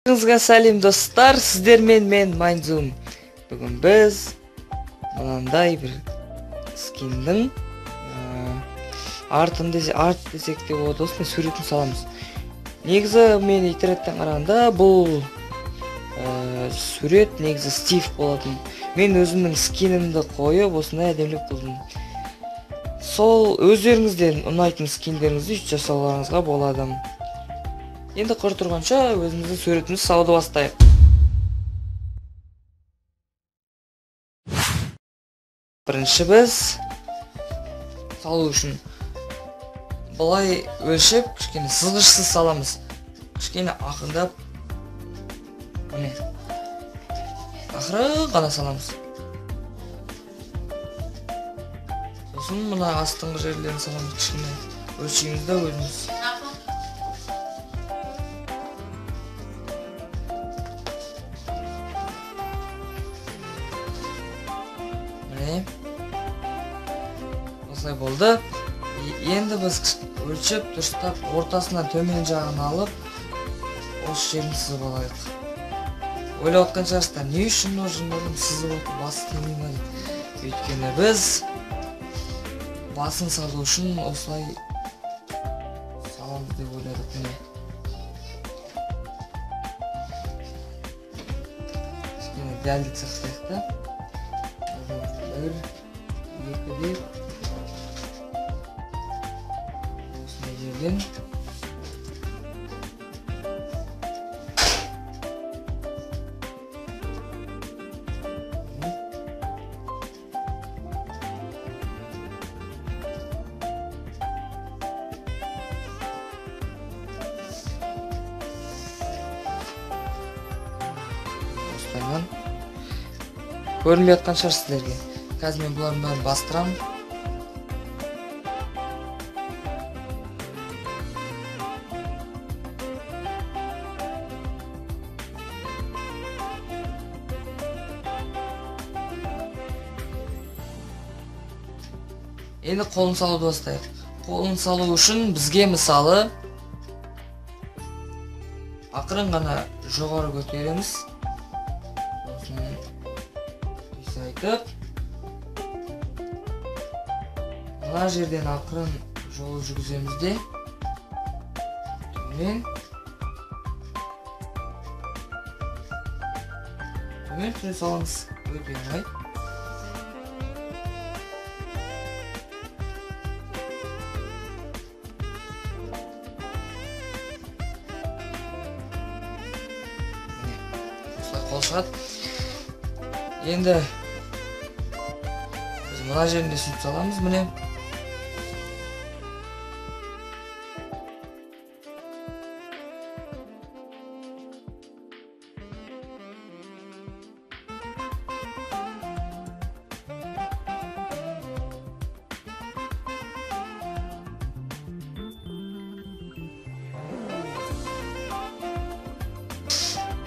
Сізге сәлем достар, сіздермен мен Майнзум. Бүгін біз мынандай бір скиннің арт десек те болады, осындай суретін саламыз. Негізі мен интернеттен қарағанда бұл сурет негізі Стив болатын. Мен өзімнің скинімді қойып осындай әдемілік қылдым. Сол өздеріңізден ұнайтын скиндеріңізді жасауларыңызға болады. Енді қыр тұрғанша өзіміздің суретімізді салуды бастайық. Бірінші біз салу үшін былай өлшеп, кішкене сызғышсыз саламыз. Кішкене ақырындап, міне, ақыры ғана саламыз. Сосын мына астыңғы жерлерін саламыз, кішкене өлшеймізді өзіміз. Осылай болды. Енді біз өлшеп, дұрыстап, ортасынан төмен жағын алып, осы жерін сызып алайық. Ойлап отқан шығарсыздар, не үшін ножындарын сызып отыр, басы тимей ме дейді. Өйткені біз басын салу үшін осылай саламыз деп ойладық. Кішкене дәлдік сақтайық та. Бір, екі деп осындай жерден осылайынан көрінбей жатқан шығар сіздерге. Қазір мен бұлардың бәрін бастырам. Енді қолын салуды бастайық. Қолын салу үшін бізге мысалы ақырын ғана жоғары көтереміз. Айтып, мына жерден ақырын жол жүргіземіз де төмен түре саламыз. Өте оңай. Осылай қол шығады. Енді біз мына жерінде сөйтіп саламыз, міне.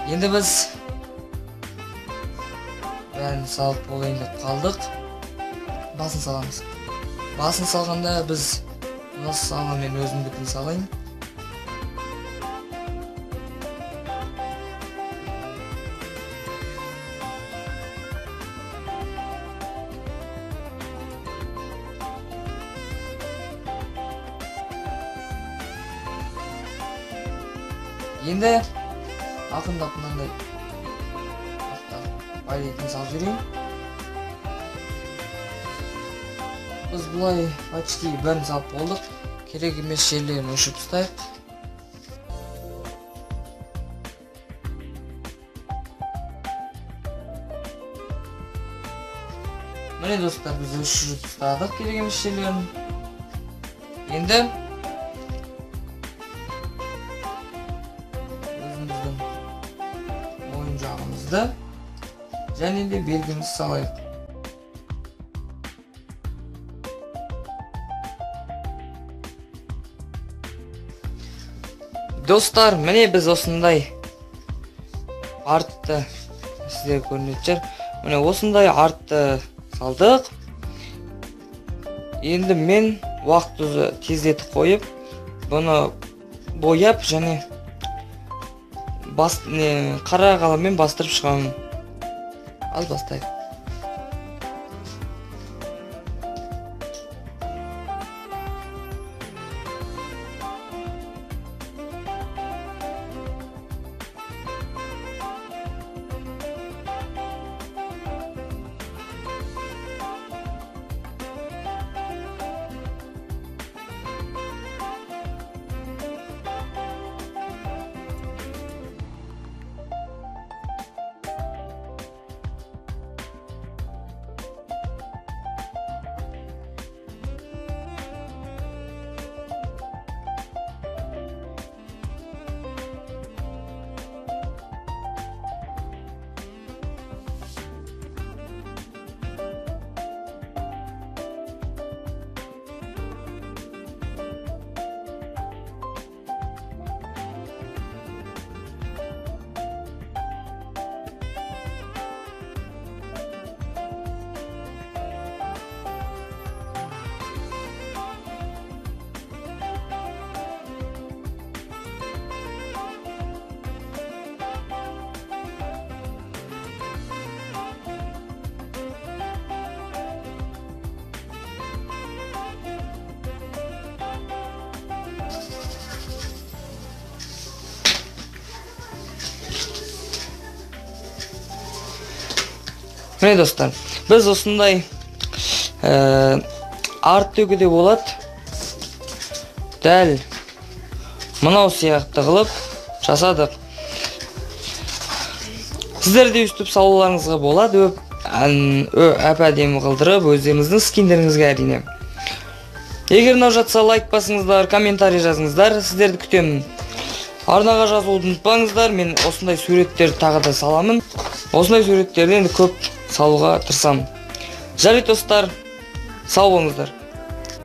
Енді біз бәрін салып болайын деп қалдық. Басын саламыз. Басын салғанда біз осы сала мен өзімдікін салайын. Енді ақырындап мынандай байлайтын салып жүрейін. Біз бұлай почти бәрін салып болдық. Керек емес жерлерін өшіп ұстайық. Міне достар, біз өшіп ұстадық керек емес жерлерін. Енді өзіміздің мойын жағымызды және де белгімізді салайық. Достар, міне біз осындай артты сіздерге көрінетін шығар. Міне осындай артты салдық. Енді мен уақытты тездетіп қойып, бұны бояп және қара қаламмен бастырып шығамын. Ал бастайық. Міне достар, біз осындай арт төгуде болады. Дәл мынау сияқты қылып жасадық. Сіздер де өстіп салуларыңызға болады, әп-әдемі қылдырып, өздеріңіздің скиндеріңізге әрине. Егер мынау жатса, лайк басыңыздар, комментарий жазыңыздар, сіздерді күтемін. Арнаға жазуды ұмытпаңыздар, мен осындай суреттерді тағы да саламын. Осындай суреттерді енді көп салуға тырысамын. Жарайды достар, сау болыңыздар.